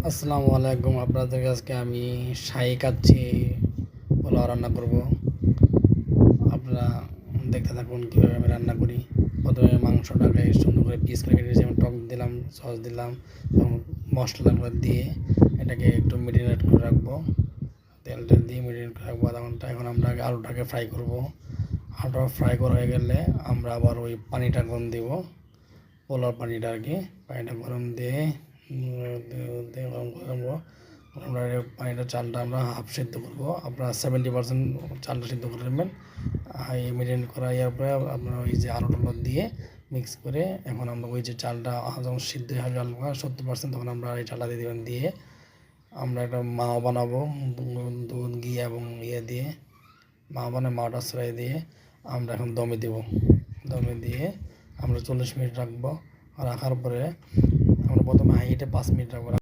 আসসালামু আলাইকুম। আপনাদের আজকে আমি শাহী কাচ্চি পোলাও রান্না করব। আপনারা দেখতে থাকুন কীভাবে আমি রান্না করি। প্রথমে মাংসটাকে সুন্দর করে পিস করে কেটে যেমন টক দিলাম, সস দিলাম এবং মশলাগুলো দিয়ে এটাকে একটু মেরিনেট করে রাখবো। তেলটা দিয়ে মেরিনেট করে রাখবো আধা ঘন্টা। এখন আমরা আগে আলুটাকে ফ্রাই করব। আলুটা ফ্রাই করা হয়ে গেলে আমরা আবার ওই পানিটা গরম দিব, পোলার পানিটা আর কি। পানিটা গরম দিয়ে আমরা পানিটা চালটা আমরা হাফ সিদ্ধ করবো। আপনারা 70% চালটা সিদ্ধ করে নেবেন। এই মেরিনেট করা ইয়ার পরে আপনারা ওই যে আলুটা দিয়ে মিক্স করে এখন আমরা ওই যে চালটা যখন সিদ্ধ হয়ে যাবে 70%, তখন আমরা এই চালটা দিয়ে দেবেন। দিয়ে আমরা একটা মাও বানাবো দুধ ঘি এবং ইয়ে দিয়ে মা বানায় মাওটা ছড়াই দিয়ে আমরা এখন দমে দেব। দমে দিয়ে আমরা 40 মিনিট রাখবো। রাখার পরে আমরা প্রথমে হাইটে 5 মিনিট রাখবো।